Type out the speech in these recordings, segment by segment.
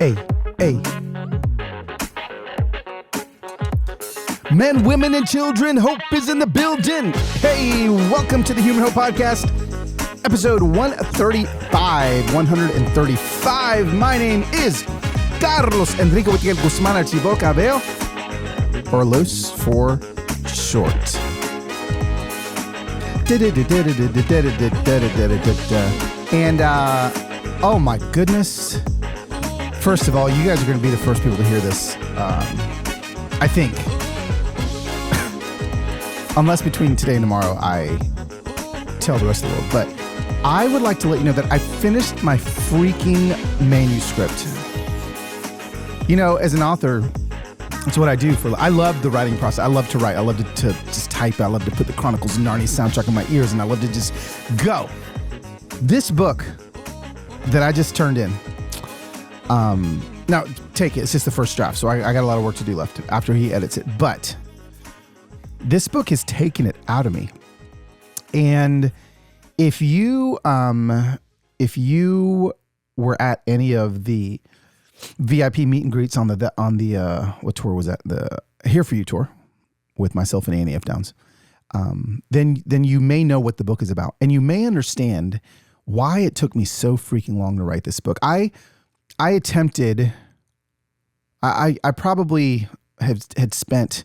Hey. Men, women, and children, hope is in the building. Hey, welcome to the Human Hope Podcast, episode 135. My name is Carlos Enrique Gutiérrez Guzmán Archibocabeo, or Los for short. And, oh my goodness. First of all, you guys are going to be the first people to hear this, I think. Unless between today and tomorrow, I tell the rest of the world. But I would like to let you know that I finished my freaking manuscript. You know, as an author, that's what I do I love the writing process. I love to write. I love to just type. I love to put the Chronicles of Narnia soundtrack in my ears, and I love to just go. This book that I just turned in, now take it. It's just the first draft, so I got a lot of work to do left after he edits it. But this book has taken it out of me. And if you were at any of the VIP meet and greets on the what tour was that? The Here For You tour with myself and Annie F. Downs, then you may know what the book is about, and you may understand why it took me so freaking long to write this book. I probably had spent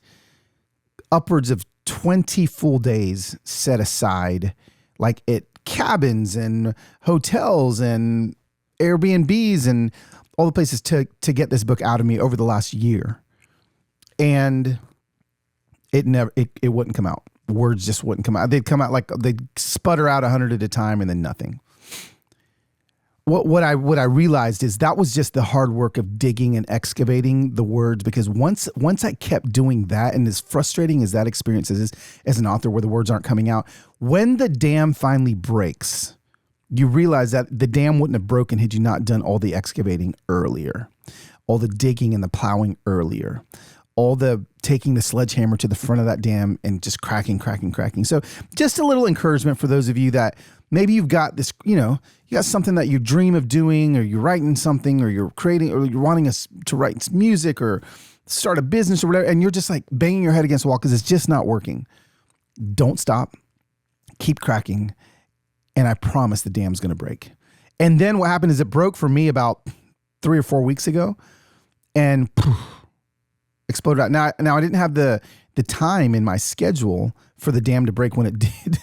upwards of 20 full days set aside, like at cabins and hotels and Airbnbs and all the places to get this book out of me over the last year. And it wouldn't come out. Words just wouldn't come out. They'd come out they'd sputter out 100 at a time and then nothing. What I realized is that was just the hard work of digging and excavating the words, because once I kept doing that, and as frustrating as that experience is as an author where the words aren't coming out, when the dam finally breaks, you realize that the dam wouldn't have broken had you not done all the excavating earlier, all the digging and the plowing earlier, all the taking the sledgehammer to the front of that dam and just cracking. So just a little encouragement for those of you that maybe you've got this, you got something that you dream of doing, or you're writing something, or you're creating, or you're wanting us to write music or start a business or whatever, and you're just like banging your head against the wall because it's just not working. Don't stop. Keep cracking. And I promise the dam's going to break. And then what happened is it broke for me about 3 or 4 weeks ago, and exploded out. Now I didn't have the time in my schedule for the dam to break when it did.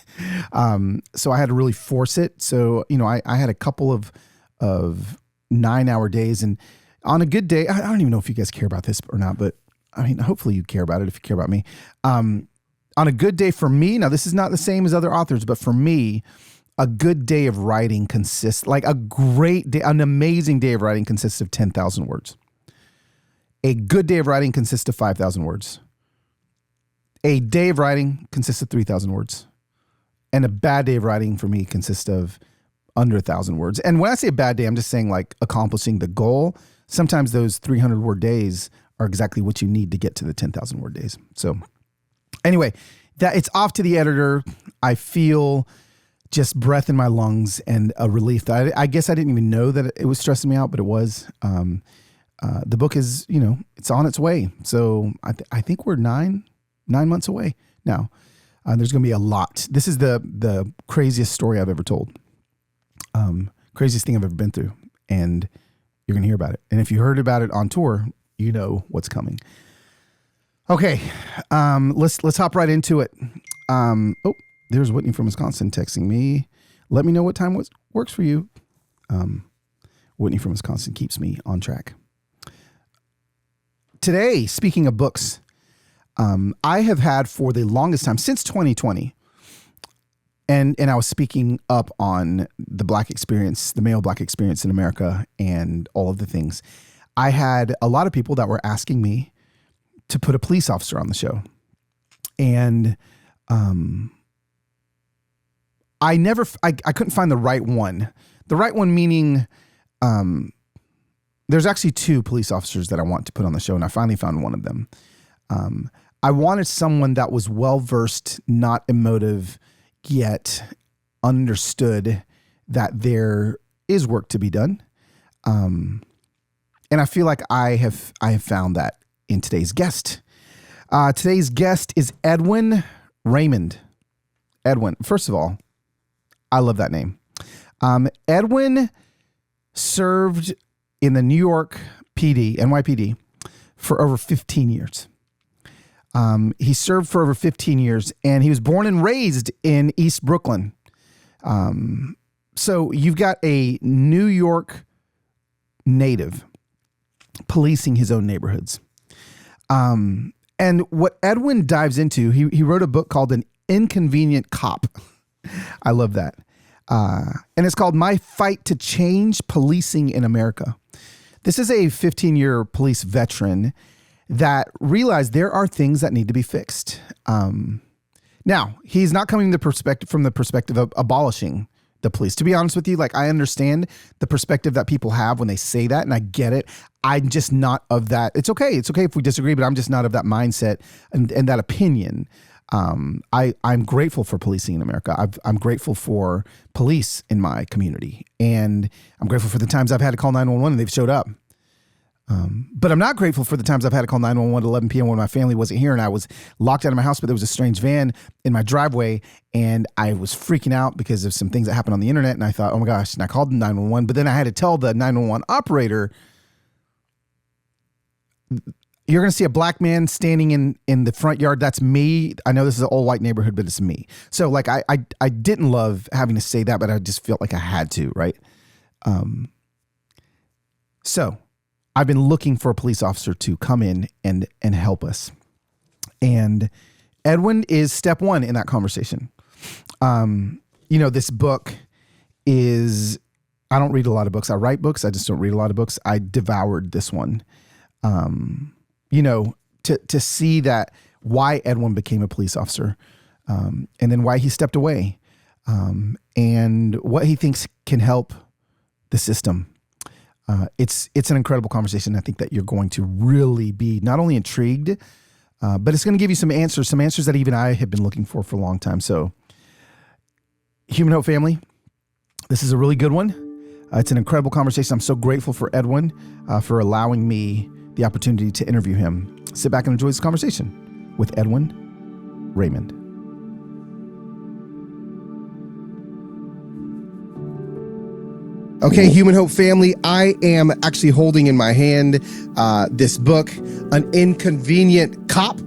So I had to really force it. So, I had a couple of 9-hour days, and on a good day, I don't even know if you guys care about this or not, but I mean, hopefully you care about it if you care about me. On a good day for me, now this is not the same as other authors, but for me, a good day of writing consists, like a great day, an amazing day of writing consists of 10,000 words. A good day of writing consists of 5,000 words. A day of writing consists of 3,000 words. And a bad day of writing for me consists of under 1,000 words. And when I say a bad day, I'm just saying like accomplishing the goal. Sometimes those 300 word days are exactly what you need to get to the 10,000 word days. So anyway, that it's off to the editor. I feel just breath in my lungs and a relief that I guess I didn't even know that it was stressing me out, but it was. The book is, it's on its way. So I think we're nine months away now. There's going to be a lot. This is the craziest story I've ever told. Craziest thing I've ever been through. And you're going to hear about it. And if you heard about it on tour, you know what's coming. Okay. Let's hop right into it. There's Whitney from Wisconsin texting me. Let me know what time works for you. Whitney from Wisconsin keeps me on track. Today, speaking of books, I have had for the longest time, since 2020, and I was speaking up on the Black experience, the male Black experience in America and all of the things. I had a lot of people that were asking me to put a police officer on the show. And I couldn't find the right one. The right one meaning there's actually 2 police officers that I want to put on the show, and I finally found one of them. I wanted someone that was well-versed, not emotive, yet understood that there is work to be done. And I feel like I have found that in today's guest. Today's guest is Edwin Raymond. Edwin, first of all, I love that name. Edwin served in the New York PD, NYPD, for over 15 years. He served for over 15 years, and he was born and raised in East Brooklyn. So you've got a New York native policing his own neighborhoods. And what Edwin dives into, he wrote a book called An Inconvenient Cop. I love that. And it's called My Fight to Change Policing in America. This is a 15-year police veteran that realized there are things that need to be fixed. Now, he's not coming from the perspective of abolishing the police. To be honest with you, like, I understand the perspective that people have when they say that, and I get it. I'm just not of that. It's okay. It's okay if we disagree, but I'm just not of that mindset and that opinion. I'm grateful for policing in America. I'm grateful for police in my community, and I'm grateful for the times I've had to call 911 and they've showed up. But I'm not grateful for the times I've had to call 911 at 11 p.m. when my family wasn't here and I was locked out of my house, but there was a strange van in my driveway and I was freaking out because of some things that happened on the internet. And I thought, oh my gosh, and I called 911, but then I had to tell the 911 operator, you're going to see a black man standing in the front yard. That's me. I know this is an old white neighborhood, but it's me. So like, I didn't love having to say that, but I just felt like I had to, right? So I've been looking for a police officer to come in and help us. And Edwin is step one in that conversation. This book is, I don't read a lot of books. I write books. I just don't read a lot of books. I devoured this one. To see that why Edwin became a police officer, and then why he stepped away, and what he thinks can help the system. It's an incredible conversation. I think that you're going to really be not only intrigued, but it's going to give you some answers that even I have been looking for a long time. So, Human Hope family, this is a really good one. It's an incredible conversation. I'm so grateful for Edwin for allowing me the opportunity to interview him. Sit back and enjoy this conversation with Edwin Raymond. Okay, Human Hope family, I am actually holding in my hand this book, An Inconvenient Cop.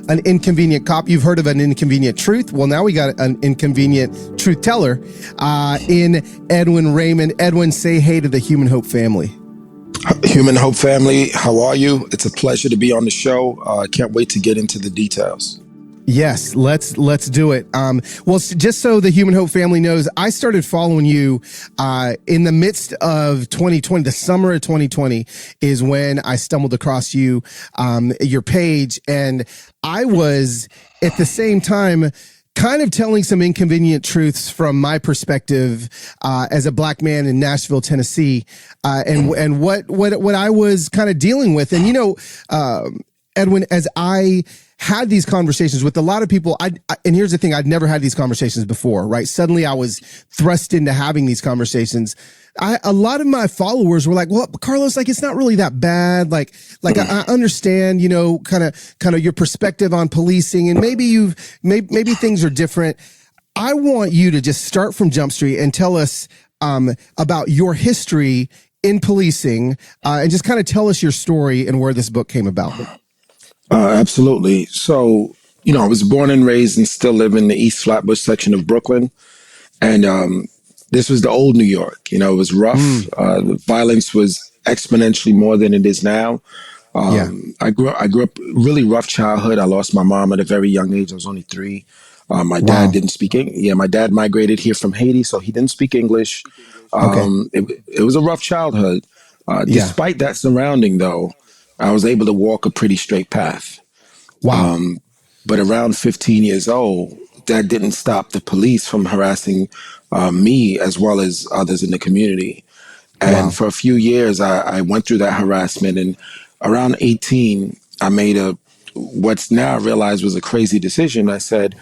An Inconvenient Cop. You've heard of An Inconvenient Truth. Well, now we got an inconvenient truth teller in Edwin Raymond. Edwin, say hey to the Human Hope family. Human Hope family, how are you? It's a pleasure to be on the show. I can't wait to get into the details. Yes, let's do it. Well, just so the Human Hope family knows, I started following you in the midst of 2020. The summer of 2020 is when I stumbled across you, your page, and I was at the same time kind of telling some inconvenient truths from my perspective as a black man in Nashville, Tennessee, and what I was kind of dealing with. And Edwin, as I had these conversations with a lot of people, and here's the thing, I'd never had these conversations before, right? Suddenly I was thrust into having these conversations. A lot of my followers were like, well, Carlos, like, it's not really that bad. Like I understand, kind of your perspective on policing, and maybe maybe things are different. I want you to just start from Jump Street and tell us about your history in policing, and just kind of tell us your story and where this book came about. Absolutely. So, I was born and raised and still live in the East Flatbush section of Brooklyn. And this was the old New York. It was rough. The violence was exponentially more than it is now. I grew up really rough childhood. I lost my mom at a very young age. I was only 3. My dad didn't speak English. Yeah, my dad migrated here from Haiti, so he didn't speak English. It was a rough childhood. Despite that surrounding, though, I was able to walk a pretty straight path. Wow. But around 15 years old, that didn't stop the police from harassing me as well as others in the community. And for a few years, I went through that harassment. And around 18, I made what's now I realized was a crazy decision. I said,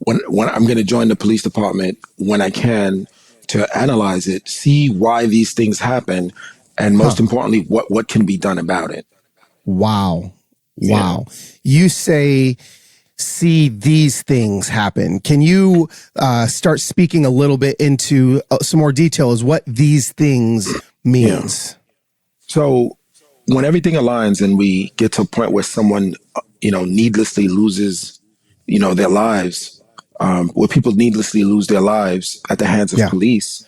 when I'm going to join the police department when I can, to analyze it, see why these things happen, and Huh. most importantly, what can be done about it. Wow. Yeah. Wow. You say, see these things happen. Can you start speaking a little bit into some more details what these things Yeah. means? So when everything aligns and we get to a point where someone, needlessly loses, their lives, where people needlessly lose their lives at the hands of Yeah. police,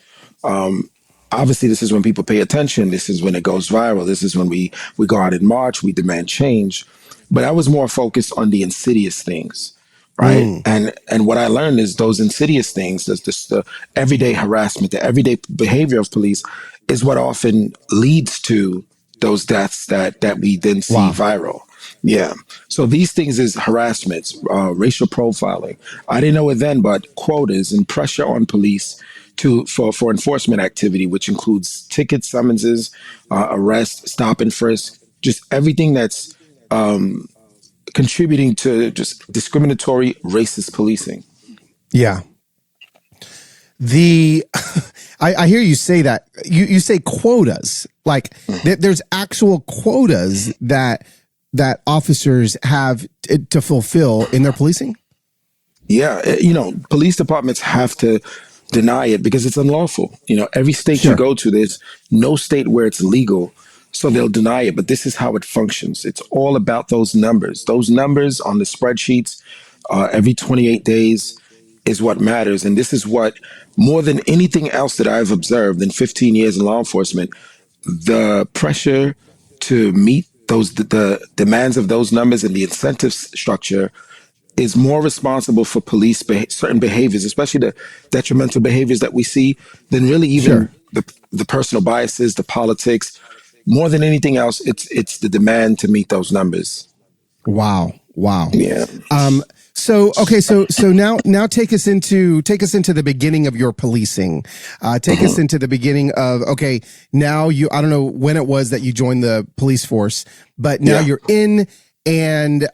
obviously this is when people pay attention. This is when it goes viral. This is when we go out in march, we demand change. But I was more focused on the insidious things, right? Mm. And what I learned is those insidious things, the everyday harassment, the everyday behavior of police, is what often leads to those deaths that we then see Wow. viral. Yeah. So these things is harassment, racial profiling. I didn't know it then, but quotas and pressure on police for enforcement activity, which includes tickets, summonses, arrest, stop and frisk, just everything that's contributing to just discriminatory, racist policing. Yeah. The I hear you say that. You say quotas. Like there's actual quotas that officers have to fulfill in their policing? Yeah, police departments have to deny it because it's unlawful. Every state you Sure. go to, there's no state where it's legal. So they'll deny it, but this is how it functions. It's all about those numbers. Those numbers on the spreadsheets every 28 days is what matters. And this is what, more than anything else that I've observed in 15 years in law enforcement, the pressure to meet the demands of those numbers and the incentive structure is more responsible for police certain behaviors, especially the detrimental behaviors that we see, than really even Sure. the personal biases, the politics. More than anything else, it's the demand to meet those numbers. Wow. Wow. Yeah. So okay, so now take us into the beginning of your policing. Take us into the beginning of okay. Now I don't know when it was that you joined the police force, but now Yeah. you're in and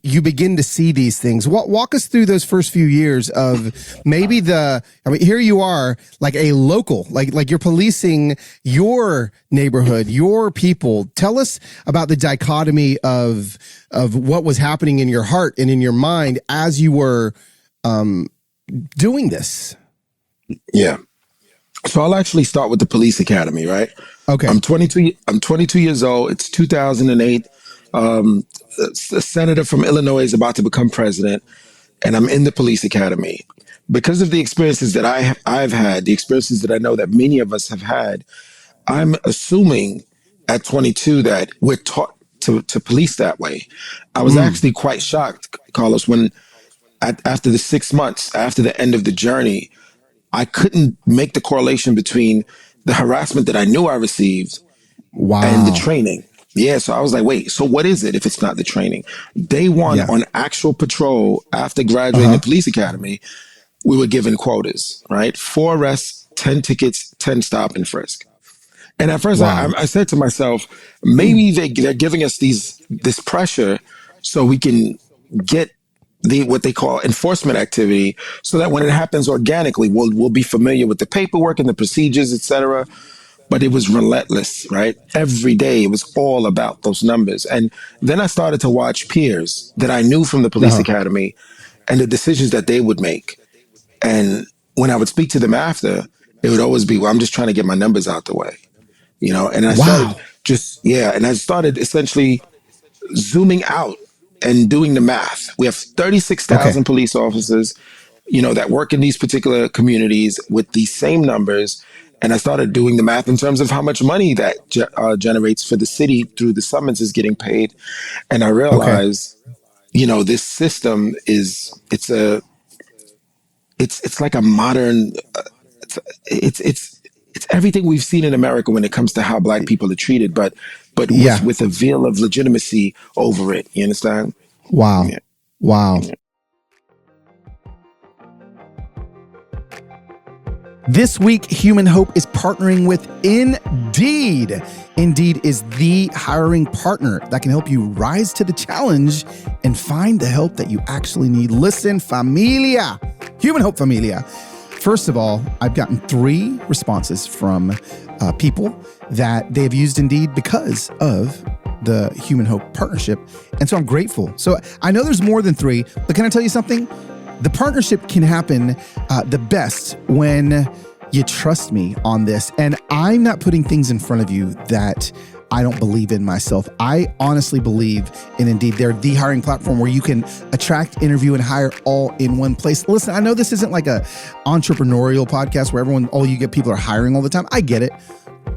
you begin to see these things. Walk us through those first few years of maybe here you are like a local, like you're policing your neighborhood, your people. Tell us about the dichotomy of what was happening in your heart and in your mind as you were doing this. Yeah. So I'll actually start with the police academy, right? Okay. I'm 22. I'm 22 years old. It's 2008. A senator from Illinois is about to become president, and I'm in the police academy. Because of the experiences that I've had, the experiences that I know that many of us have had, I'm assuming at 22 that we're taught to police that way. I was actually quite shocked, Carlos, when after the 6 months, after the end of the journey, I couldn't make the correlation between the harassment that I knew I received and the Wow. training. Yeah, so I was like, wait, so what is it if it's not the training? Day one Yeah. on actual patrol after graduating the police academy, we were given quotas, right? 4 arrests, 10 tickets, 10 stop and frisk. And at first, Wow. I said to myself, maybe they're giving us this pressure so we can get what they call enforcement activity, so that when it happens organically, we'll be familiar with the paperwork and the procedures, etc. But it was relentless, right? Every day it was all about those numbers. And then I started to watch peers that I knew from the police Uh-huh. academy and the decisions that they would make. And when I would speak to them after, it would always be, well, I'm just trying to get my numbers out the way, and I started Wow. and I started essentially zooming out and doing the math. We have Okay. 36,000 police officers, that work in these particular communities with these same numbers. And I started doing the math in terms of how much money that generates for the city through the summonses getting paid. And I Okay. realized, this system it's like a modern, it's everything we've seen in America when it comes to how black people are treated, but with Yeah. with a veil of legitimacy over it. You understand? Wow. Yeah. Wow. Yeah. This week, Human Hope is partnering with Indeed. Indeed is the hiring partner that can help you rise to the challenge and find the help that you actually need. Listen, familia, Human Hope familia. First of all, I've gotten 3 responses from people that they've used Indeed because of the Human Hope partnership. And so I'm grateful. So I know there's more than 3, but can I tell you something? The partnership can happen the best when you trust me on this. And I'm not putting things in front of you that I don't believe in myself. I honestly believe in Indeed. They're the hiring platform where you can attract, interview, and hire all in one place. Listen, I know this isn't like a entrepreneurial podcast where all you get people are hiring all the time. I get it.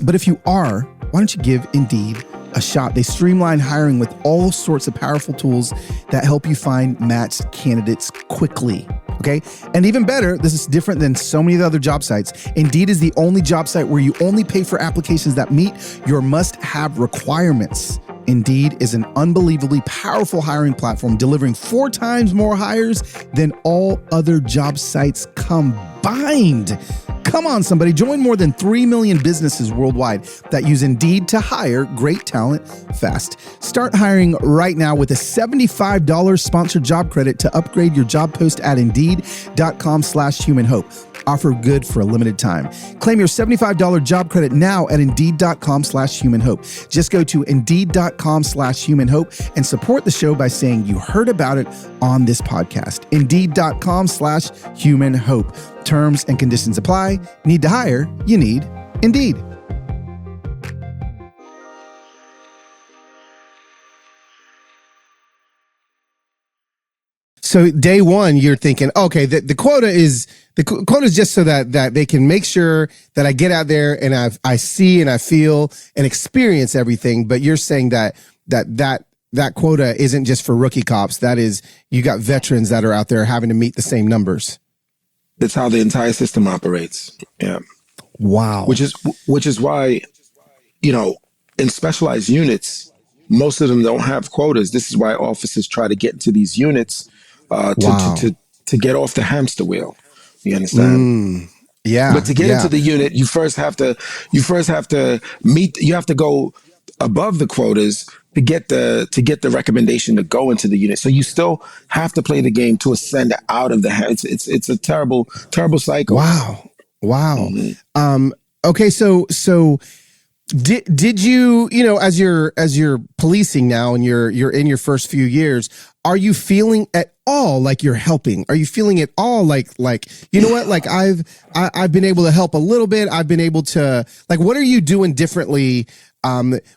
But if you are, why don't you give Indeed a shot? They streamline hiring with all sorts of powerful tools that help you find matched candidates quickly. Okay. And even better, this is different than so many of the other job sites. Indeed is the only job site where you only pay for applications that meet your must-have requirements. Indeed is an unbelievably powerful hiring platform, delivering 4 times more hires than all other job sites combined. Come on, somebody. Join more than 3 million businesses worldwide that use Indeed to hire great talent fast. Start hiring right now with a $75 sponsored job credit to upgrade your job post at Indeed.com/humanhope. Offer good for a limited time. Claim your $75 job credit now at Indeed.com/humanhope. Just go to Indeed.com/humanhope and support the show by saying you heard about it on this podcast. Indeed.com/humanhope. Terms and conditions apply. Need to hire? You need Indeed. So day one, you're thinking, okay, the quota is just so that they can make sure that I get out there and I see and I feel and experience everything. But you're saying that quota isn't just for rookie cops. That is, you got veterans that are out there having to meet the same numbers. That's how the entire system operates. Yeah. Wow. Which is why, in specialized units, most of them don't have quotas. This is why officers try to get into these units to get off the hamster wheel. You understand? Yeah. But to get into the unit, you first have to meet. You have to go above the quotas to get the recommendation to go into the unit. So you still have to play the game to ascend out of the. It's a terrible cycle. Wow. Mm-hmm. Okay. So did you, as you're policing now and you're in your first few years, are you feeling at all like you're helping? Are you feeling at all like you know what? Like I've been able to help a little bit. I've been able to, like, what are you doing differently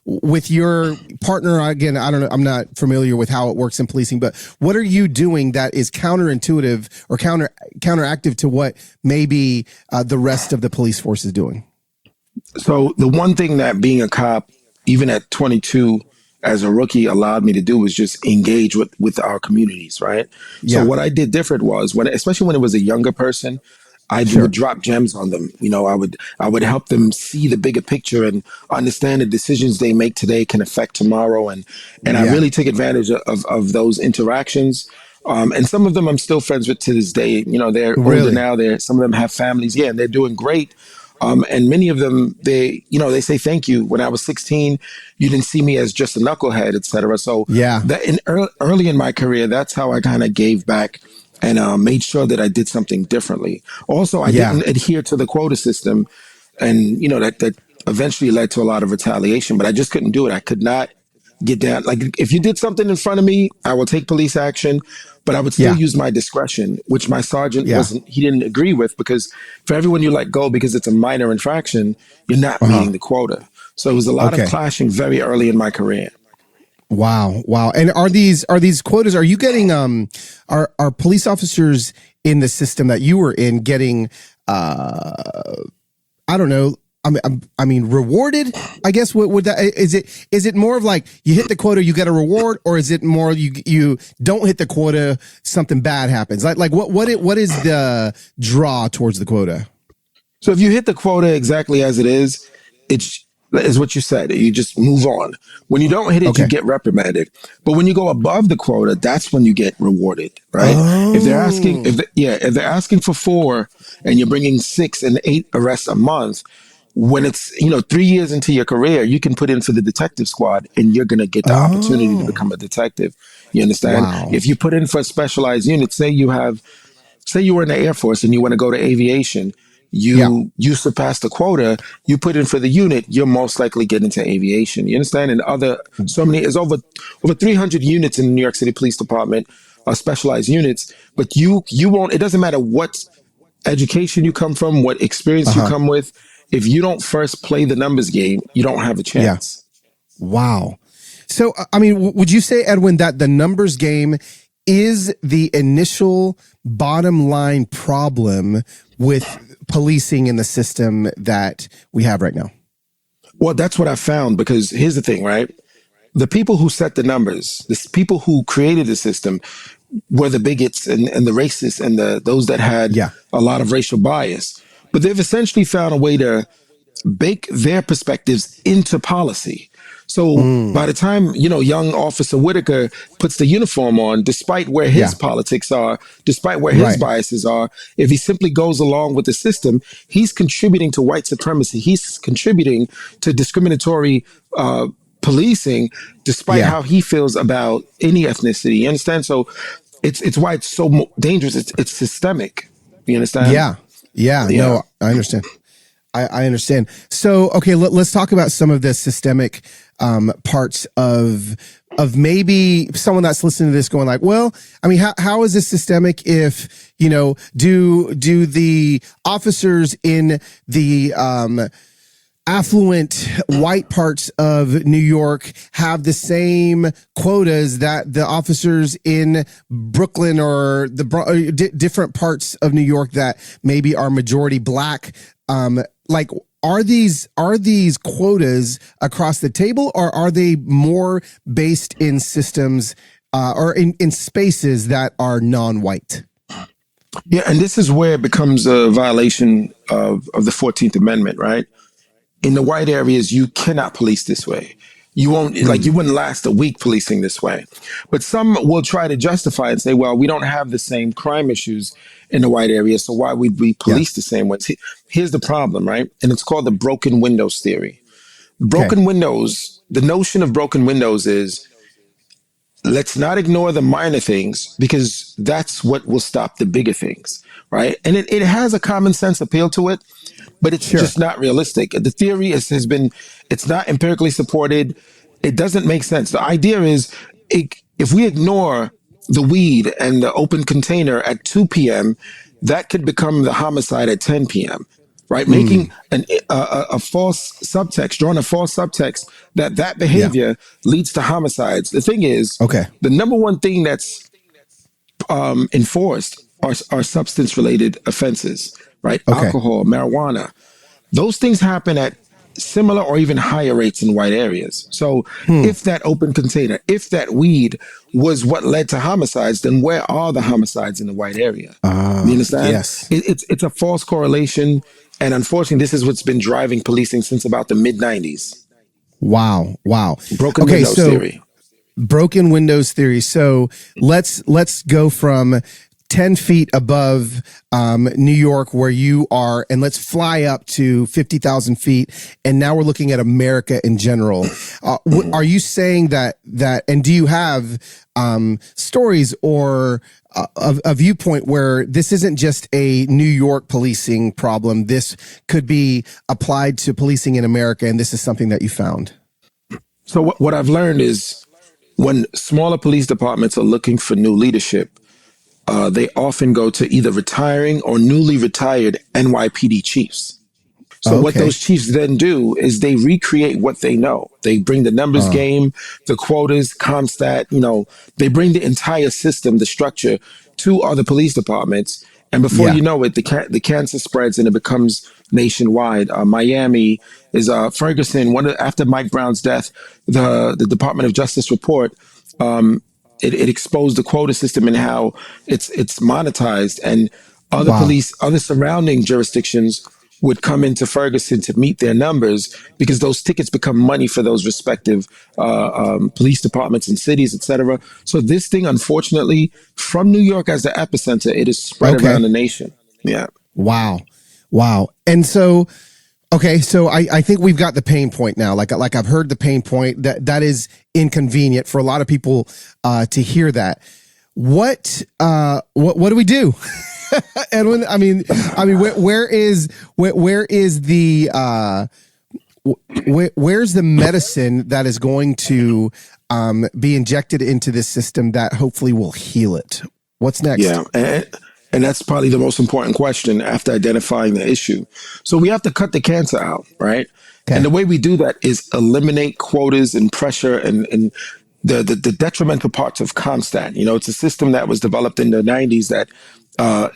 with your partner? Again, I don't know. I'm not familiar with how it works in policing, but what are you doing that is counterintuitive or counteractive to what maybe the rest of the police force is doing? So the one thing that being a cop, even at 22 as a rookie, allowed me to do was just engage with our communities, right? Yeah. So what I did different was especially when it was a younger person, I would drop gems on them. I would help them see the bigger picture and understand the decisions they make today can affect tomorrow. And I really take advantage of those interactions. And some of them I'm still friends with to this day. They're older now. Some of them have families. Yeah, and they're doing great. And many of them, they say thank you. When I was 16, you didn't see me as just a knucklehead, et cetera. So early in my career, that's how I kind of gave back and made sure that I did something differently. Also, I didn't adhere to the quota system, and that eventually led to a lot of retaliation. But I just couldn't do it. I could not get down. Like, if you did something in front of me, I will take police action, but I would still use my discretion, which my sergeant he didn't agree with, because for everyone you let go because it's a minor infraction, you're not meeting the quota. So it was a lot of clashing very early in my career. Wow. And are these quotas, are you getting, are police officers in the system that you were in getting, I don't know, I mean, rewarded, I guess. What would that, is it more of like you hit the quota, you get a reward, or is it more you don't hit the quota, something bad happens? Like what is the draw towards the quota? So if you hit the quota exactly as it is what you said. You just move on. When you don't hit it, you get reprimanded. But when you go above the quota, that's when you get rewarded, right? If they're asking for 4 and you're bringing 6 and 8 arrests a month, when it's 3 years into your career, you can put in for the detective squad and you're gonna get the opportunity to become a detective. You understand? Wow. If you put in for a specialized unit, say you were in the Air Force and you want to go to aviation, Yeah. you surpass the quota you put in for the unit, you're most likely getting into aviation. You understand? And other so many is over 300 units in the New York City Police Department, specialized units. But you won't. It doesn't matter what education you come from, what experience you Uh-huh. come with. If you don't first play the numbers game, you don't have a Yeah. chance. Wow. So, I mean, would you say, Edwin, that the numbers game is the initial bottom line problem with policing in the system that we have right now? Well, that's what I found, because here's the thing, right? The people who set the numbers, the people who created the system, were the bigots and the racists and those that had Yeah. a lot of racial bias. But they've essentially found a way to bake their perspectives into policy. So by the time, young Officer Whitaker puts the uniform on, despite where his Yeah. politics are, despite where his Right. biases are, if he simply goes along with the system, he's contributing to white supremacy. He's contributing to discriminatory policing, despite Yeah. how he feels about any ethnicity. You understand? So it's why it's so dangerous. It's systemic. You understand? Yeah. Yeah. Yeah. No, I understand. I understand. So, okay, let's talk about some of the systemic parts of maybe someone that's listening to this going like, well, I mean, how is this systemic if, do the officers in the affluent white parts of New York have the same quotas that the officers in Brooklyn or different parts of New York that maybe are majority black? Like, are these quotas across the table, or are they more based in systems or in spaces that are non-white? Yeah, and this is where it becomes a violation of the 14th Amendment, right? In the white areas, you cannot police this way. You won't, like, you wouldn't last a week policing this way. But some will try to justify and say, well, we don't have the same crime issues in the white area, so why would we Yeah. police the same way? Here's the problem, right? And it's called the broken windows theory. Okay. Broken windows, the notion of broken windows is, let's not ignore the minor things, because that's what will stop the bigger things, right? And it has a common sense appeal to it, but it's Sure. just not realistic. The theory has been, it's not empirically supported. It doesn't make sense. The idea is, if we ignore the weed and the open container at 2 p.m., that could become the homicide at 10 p.m., right? Making a false subtext, drawing a false subtext that Yeah. behavior leads to homicides. The thing is, Okay. the number one thing that's enforced are substance related offenses, right? Okay. Alcohol, marijuana. Those things happen at similar or even higher rates in white areas. So if that open container, if that weed was what led to homicides, then where are the homicides in the white area? You understand? Yes. It's a false correlation. And unfortunately, this is what's been driving policing since about the mid 90s. Wow. Wow. Broken Okay. windows So theory. broken windows theory. So let's go from 10 feet above New York where you are, and let's fly up to 50,000 feet. And now we're looking at America in general. Are you saying that, and do you have stories or a viewpoint where this isn't just a New York policing problem? This could be applied to policing in America, and this is something that you found? So what I've learned is, when smaller police departments are looking for new leadership, they often go to either retiring or newly retired NYPD chiefs. So what Okay. those chiefs then do is they recreate what they know. They bring the numbers game, the quotas, Comstat, they bring the entire system, the structure, to other police departments. And before Yeah. you know it, the cancer spreads and it becomes nationwide. Miami is Ferguson. After Mike Brown's death, the Department of Justice report, it exposed the quota system and how it's monetized, and Wow. other surrounding jurisdictions would come into Ferguson to meet their numbers, because those tickets become money for those respective police departments and cities, etc. So this thing, unfortunately, from New York as the epicenter, it is spread Okay. around the nation. Yeah. Wow. Wow. And so, okay, so I think we've got the pain point now. Like I've heard the pain point that is inconvenient for a lot of people to hear that. What do we do? Edwin, where's the medicine that is going to be injected into this system that hopefully will heal it? What's next? Yeah. And that's probably the most important question after identifying the issue. So we have to cut the cancer out, right? Okay. And the way we do that is eliminate quotas and pressure and the detrimental parts of CompStat. You know, it's a system that was developed in the 90s that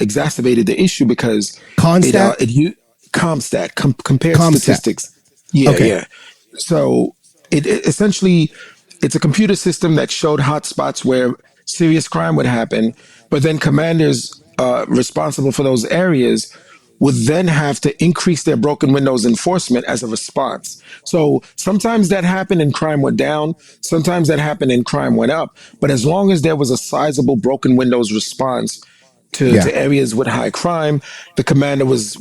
exacerbated the issue because Constat? CompStat, compared CompStat. statistics. Yeah, Okay. yeah. So it essentially, it's a computer system that showed hotspots where serious crime would happen, but then commanders responsible for those areas would then have to increase their broken windows enforcement as a response. So sometimes that happened and crime went down. Sometimes that happened and crime went up. But as long as there was a sizable broken windows response to areas with high crime, the commander was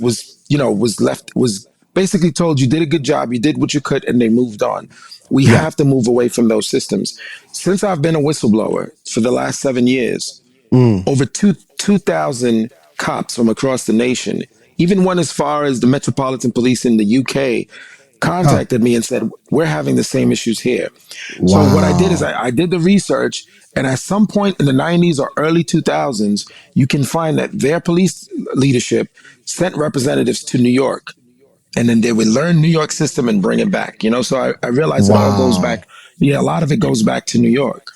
basically told you did a good job, you did what you could, and they moved on. We have to move away from those systems. Since I've been a whistleblower for the last 7 years, over 2,000 cops from across the nation, even one as far as the Metropolitan Police in the UK, contacted me and said, we're having the same issues here. Wow. So what I did is I did the research, and at some point in the 90s or early 2000s, you can find that their police leadership sent representatives to New York, and then they would learn New York system and bring it back. You know, so I realized it all goes back. Yeah, a lot of it goes back to New York.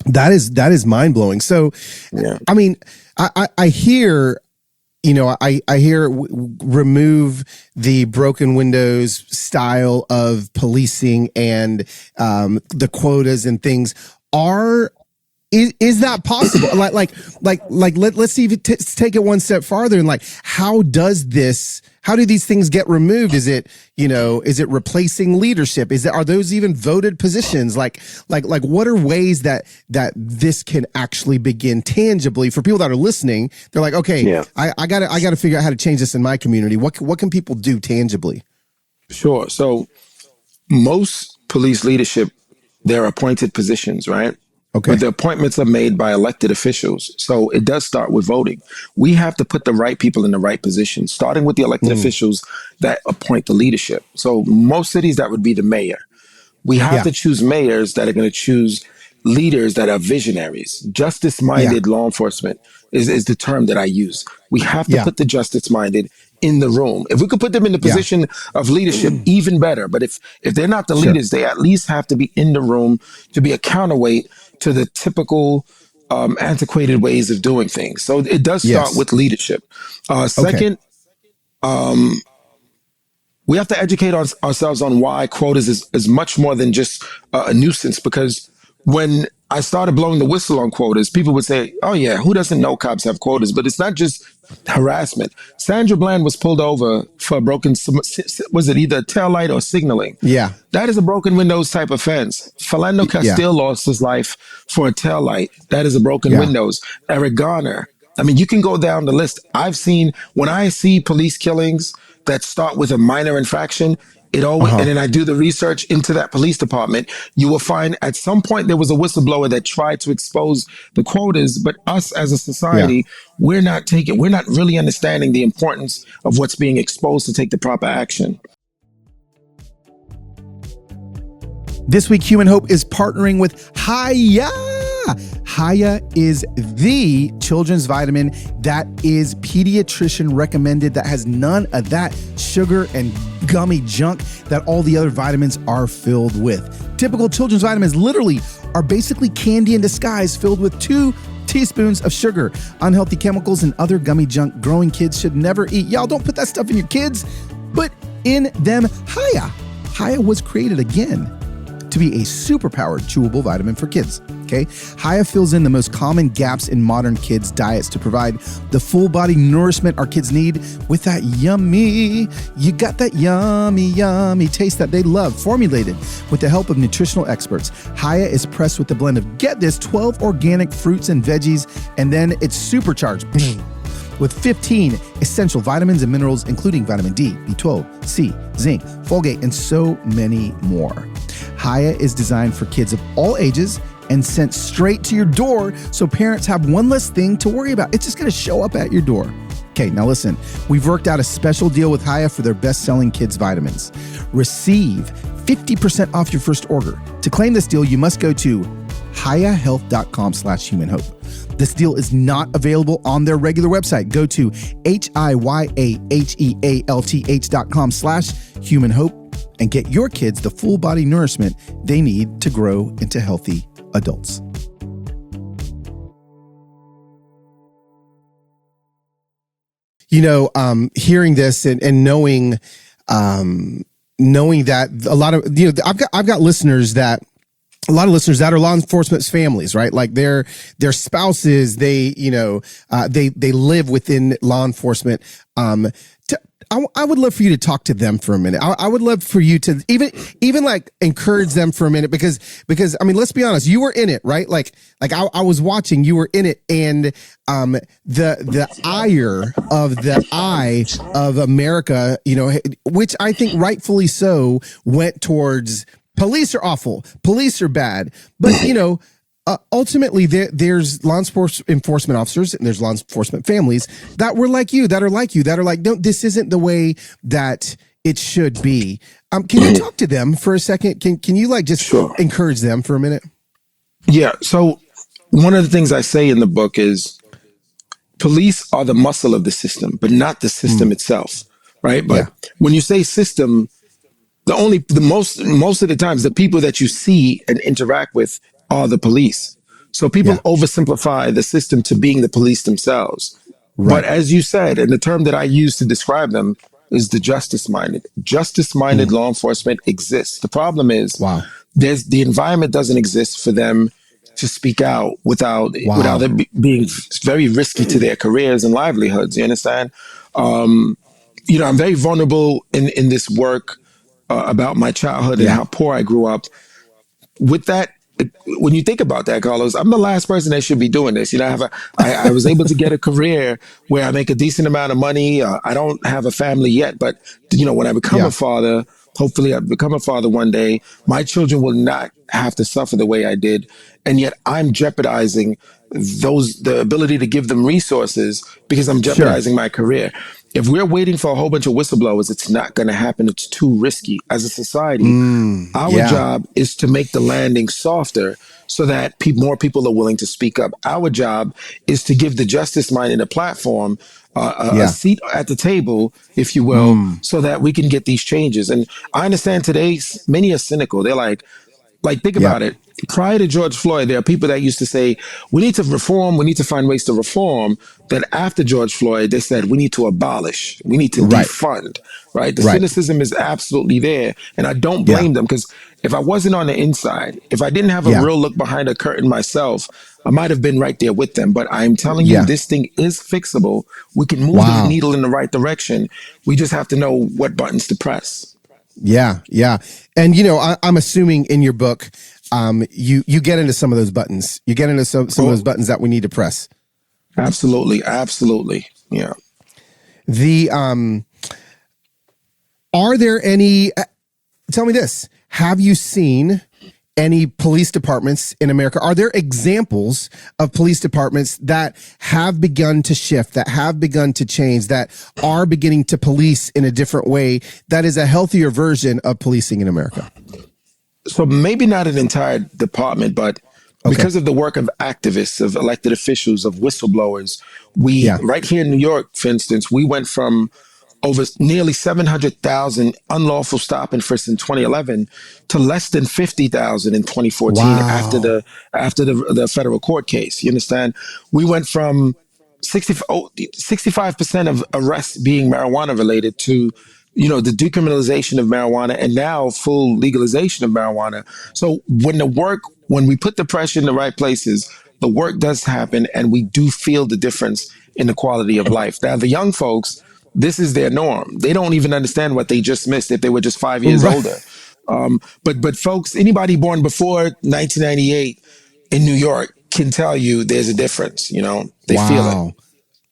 That is mind blowing. So, Yeah. I mean, I hear, I hear remove the broken windows style of policing and the quotas and things. Is that possible? Let's see if take it one step farther and how do these things get removed? Is it replacing leadership? Are those even voted positions? Like what are ways that this can actually begin tangibly for people that are listening? They're like, okay, I gotta figure out how to change this in my community. What can people do tangibly? Sure. So most police leadership, they're appointed positions, right? Okay. But the appointments are made by elected officials. So it does start with voting. We have to put the right people in the right positions, starting with the elected officials that appoint the leadership. So most cities, that would be the mayor. We have to choose mayors that are going to choose leaders that are visionaries. Justice-minded law enforcement is the term that I use. We have to put the justice-minded in the room. If we could put them in the position of leadership, even better. But if they're not the leaders, they at least have to be in the room to be a counterweight to the typical antiquated ways of doing things. So it does start with leadership. Second, we have to educate ourselves on why quotas is much more than just a nuisance. Because when I started blowing the whistle on quotas, people would say, oh yeah, who doesn't know cops have quotas? But it's not just harassment. Sandra Bland was pulled over for a broken, was it either taillight or signaling? Yeah. That is a broken windows type offense. Philando Castile lost his life for a taillight. That is a broken windows. Eric Garner. I mean, you can go down the list. When I see police killings that start with a minor infraction, it always, and then I do the research into that police department, you will find at some point there was a whistleblower that tried to expose the quotas, but us as a society, we're not really understanding the importance of what's being exposed to take the proper action. This week, Human Hope is partnering with Hiya. Hiya is the children's vitamin that is pediatrician recommended, that has none of that sugar and gummy junk that all the other vitamins are filled with. Typical children's vitamins literally are basically candy in disguise filled with 2 teaspoons of sugar, unhealthy chemicals, and other gummy junk growing kids should never eat. Y'all don't put that stuff in your kids. Put in them Hiya. Hiya was created again to be a superpowered chewable vitamin for kids. Okay, Hiya fills in the most common gaps in modern kids' diets to provide the full body nourishment our kids need with that yummy taste that they love, formulated with the help of nutritional experts. Hiya is pressed with a blend of, get this, 12 organic fruits and veggies, and then it's supercharged with 15 essential vitamins and minerals, including vitamin D, B12, C, zinc, folate, and so many more. Hiya is designed for kids of all ages and sent straight to your door so parents have one less thing to worry about. It's just going to show up at your door. Okay, now listen, we've worked out a special deal with Hiya for their best-selling kids vitamins. Receive 50% off your first order. To claim this deal, you must go to hiyahealth.com/humanhope. This deal is not available on their regular website. Go to hiyahealth.com/humanhope and get your kids the full body nourishment they need to grow into healthy adults. You know, hearing this and knowing that a lot of, you know, I've got listeners that, a lot of listeners that are law enforcement families, right? Like their spouses, they, you know, they live within law enforcement. I would love for you to talk to them for a minute. I would love for you to even like encourage them for a minute because I mean, let's be honest, you were in it, right? Like I was watching, you were in it, and the ire of the eye of America, you know, which I think rightfully so, went towards police are awful, police are bad, but you know. Ultimately, there's law enforcement officers and there's law enforcement families that were like you, that are like, no, this isn't the way that it should be. Can you talk to them for a second? Can you like just encourage them for a minute? Yeah. So one of the things I say in the book is police are the muscle of the system, but not the system itself. Right. But when you say system, most of the times the people that you see and interact with are the police. So people oversimplify the system to being the police themselves. Right. But as you said, and the term that I use to describe them is the justice-minded. Justice-minded law enforcement exists. The problem is the environment doesn't exist for them to speak out without it being very risky to their careers and livelihoods. You understand? You know, I'm very vulnerable in this work about my childhood and how poor I grew up. With that, when you think about that, Carlos, I'm the last person that should be doing this. You know, I was able to get a career where I make a decent amount of money. I don't have a family yet, but you know, when I become a father, hopefully I become a father one day, my children will not have to suffer the way I did. And yet I'm jeopardizing the ability to give them resources because I'm jeopardizing my career. If we're waiting for a whole bunch of whistleblowers, it's not going to happen. It's too risky. As a society, our job is to make the landing softer so that more people are willing to speak up. Our job is to give the justice-minded a platform, a seat at the table, if you will, so that we can get these changes. And I understand today many are cynical. They're like, think about it. Prior to George Floyd, there are people that used to say, we need to reform, we need to find ways to reform. Then after George Floyd, they said, we need to abolish, we need to defund, right? The cynicism is absolutely there. And I don't blame them, because if I wasn't on the inside, if I didn't have a real look behind a curtain myself, I might have been right there with them. But I'm telling you, this thing is fixable. We can move the needle in the right direction. We just have to know what buttons to press. Yeah. And, you know, I'm assuming in your book, you get into some of those buttons. You get into some of those buttons that we need to press. Absolutely. Yeah. Are there any, tell me this, have you seen any police departments in America? Are there examples of police departments that have begun to shift, that have begun to change, that are beginning to police in a different way, that is a healthier version of policing in America? So maybe not an entire department, but because of the work of activists, of elected officials, of whistleblowers, right here in New York, for instance, we went from over nearly 700,000 unlawful stop and frisk in 2011 to less than 50,000 in 2014 after the federal court case. You understand? We went from 65% of arrests being marijuana related to, you know, the decriminalization of marijuana and now full legalization of marijuana. So when we put the pressure in the right places, the work does happen and we do feel the difference in the quality of life. Now, the young folks, this is their norm. They don't even understand what they just missed if they were just 5 years older. But folks, anybody born before 1998 in New York can tell you there's a difference. You know, they feel it.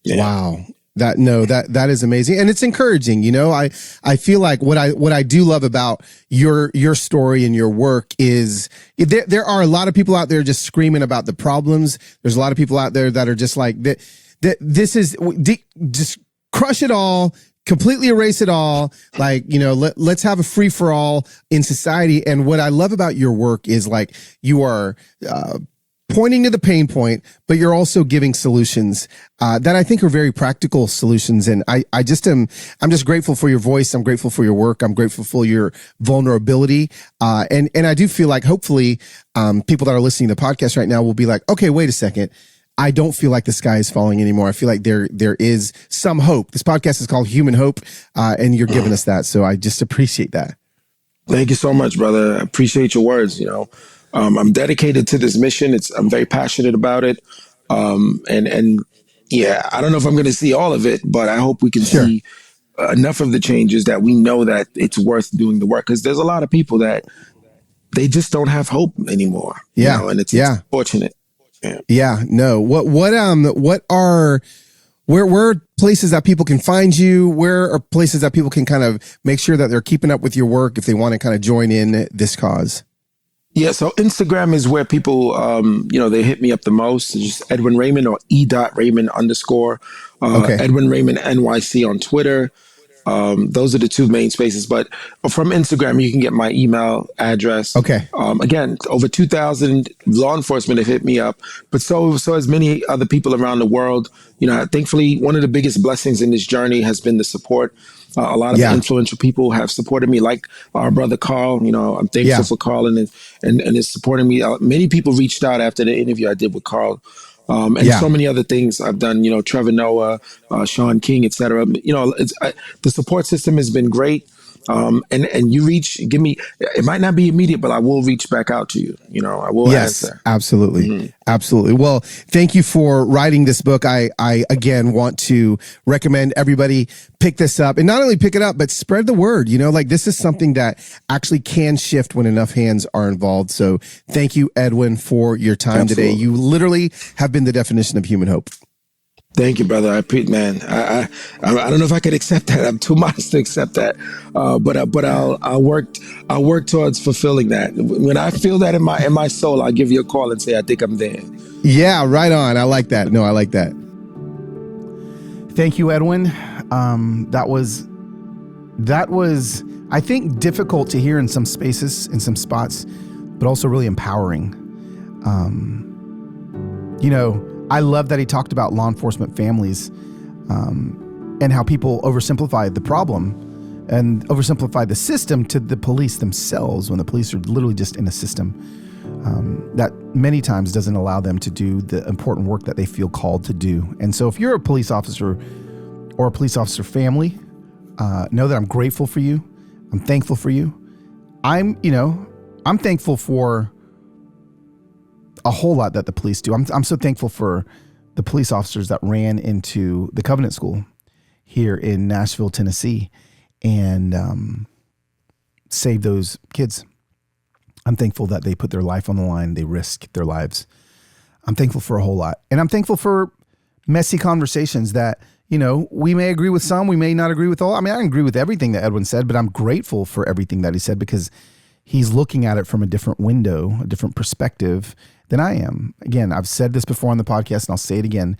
Yeah. Wow. That is amazing. And it's encouraging. I feel like what I do love about your story and your work is there are a lot of people out there just screaming about the problems. There's a lot of people out there that are just like that this is just crush it all, completely erase it all. Like, let's have a free for all in society. And what I love about your work is like you are, pointing to the pain point, but you're also giving solutions that I think are very practical solutions. And I'm just grateful for your voice. I'm grateful for your work. I'm grateful for your vulnerability. And I do feel like hopefully people that are listening to the podcast right now will be like, okay, wait a second. I don't feel like the sky is falling anymore. I feel like there is some hope. This podcast is called Human Hope, and you're giving us that. So I just appreciate that. Thank you so much, brother. I appreciate your words. I'm dedicated to this mission. I'm very passionate about it. And yeah, I don't know if I'm going to see all of it, but I hope we can see enough of the changes that we know that it's worth doing the work. Because there's a lot of people that they just don't have hope anymore. And it's unfortunate. Yeah. No. Where are places that people can find you? Where are places that people can kind of make sure that they're keeping up with your work if they want to kind of join in this cause? Yeah, so Instagram is where people, they hit me up the most. It's just Edwin Raymond or E.Raymond _. Edwin Raymond NYC on Twitter. Those are the two main spaces. But from Instagram, you can get my email address. Okay. Again, over 2,000 law enforcement have hit me up, but so as many other people around the world. Thankfully, one of the biggest blessings in this journey has been the support. A lot of influential people have supported me, like our brother Carl. I'm thankful for Carl and is supporting me. Many people reached out after the interview I did with Carl. And so many other things I've done, Trevor Noah, Sean King, et cetera. The support system has been great. And you give me, it might not be immediate, but I will reach back out to you. I will answer. Absolutely. Mm-hmm. Absolutely. Well, thank you for writing this book. I again want to recommend everybody pick this up, and not only pick it up, but spread the word. This is something that actually can shift when enough hands are involved. So thank you, Edwin, for your time today. You literally have been the definition of human hope. Thank you, brother. I don't know if I could accept that. I'm too modest to accept that. But I'll work towards fulfilling that. When I feel that in my soul, I'll give you a call and say, I think I'm there. Yeah, right on. I like that. No, I like that. Thank you, Edwin. That was, I think, difficult to hear in some spaces, in some spots, but also really empowering. I love that he talked about law enforcement families and how people oversimplify the problem and oversimplify the system to the police themselves, when the police are literally just in a system that many times doesn't allow them to do the important work that they feel called to do. And so if you're a police officer or a police officer family, know that I'm grateful for you. I'm thankful for you. I'm thankful for a whole lot that the police do. I'm so thankful for the police officers that ran into the Covenant School here in Nashville, Tennessee, and saved those kids. I'm thankful that they put their life on the line. They risked their lives. I'm thankful for a whole lot. And I'm thankful for messy conversations that, we may agree with some, we may not agree with all. I mean, I don't agree with everything that Edwin said, but I'm grateful for everything that he said, because he's looking at it from a different window, a different perspective than I am. Again, I've said this before on the podcast, and I'll say it again.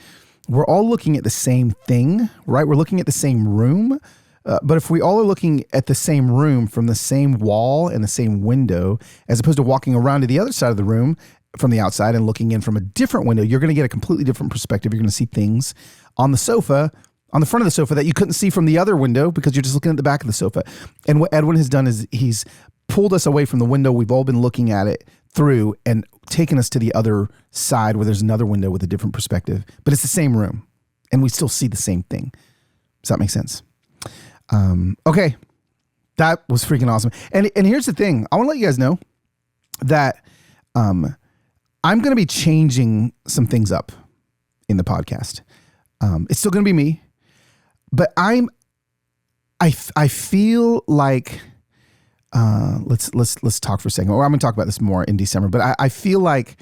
We're all looking at the same thing, right? We're looking at the same room. But if we all are looking at the same room from the same wall and the same window, as opposed to walking around to the other side of the room from the outside and looking in from a different window, you're going to get a completely different perspective. You're going to see things on the sofa, on the front of the sofa, that you couldn't see from the other window because you're just looking at the back of the sofa. And what Edwin has done is he's pulled us away from the window we've all been looking at it through and taken us to the other side where there's another window with a different perspective, but it's the same room and we still see the same thing. Does that make sense? Okay. That was freaking awesome. And here's the thing. I want to let you guys know that, I'm going to be changing some things up in the podcast. It's still going to be me, but I feel like, let's talk for a second. Or I'm going to talk about this more in December, but I feel like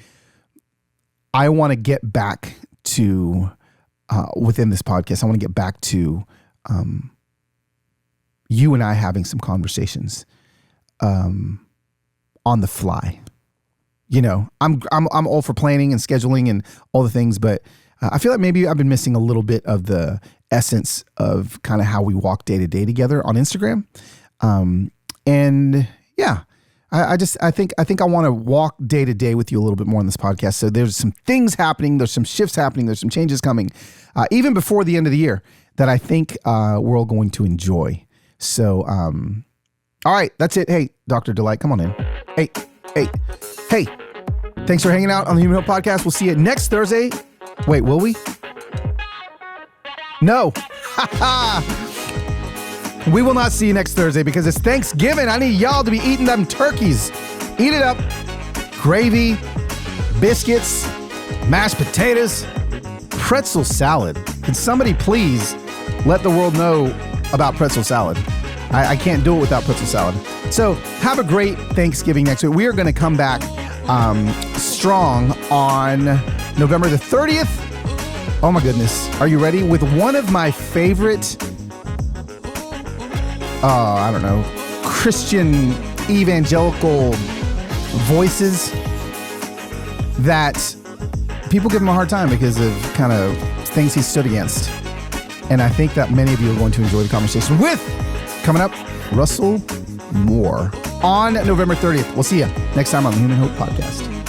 I want to get back to within this podcast. I want to get back to you and I having some conversations on the fly. You know, I'm all for planning and scheduling and all the things, but I feel like maybe I've been missing a little bit of the essence of kind of how we walk day to day together on Instagram. And yeah, I think I want to walk day to day with you a little bit more on this podcast. So there's some things happening. There's some shifts happening. There's some changes coming, even before the end of the year that I think we're all going to enjoy. So, all right, that's it. Hey, Dr. Delight, come on in. Hey. Thanks for hanging out on the Human Hope Podcast. We'll see you next Thursday. Wait, will we? No. We will not see you next Thursday because it's Thanksgiving. I need y'all to be eating them turkeys. Eat it up. Gravy, biscuits, mashed potatoes, pretzel salad. Can somebody please let the world know about pretzel salad? I can't do it without pretzel salad. So have a great Thanksgiving next week. We are going to come back strong on November the 30th. Oh my goodness. Are you ready? With one of my favorite, Christian evangelical voices that people give him a hard time because of kind of things he stood against. And I think that many of you are going to enjoy the conversation with, coming up, Russell Moore on November 30th. We'll see you next time on the Human Hope Podcast.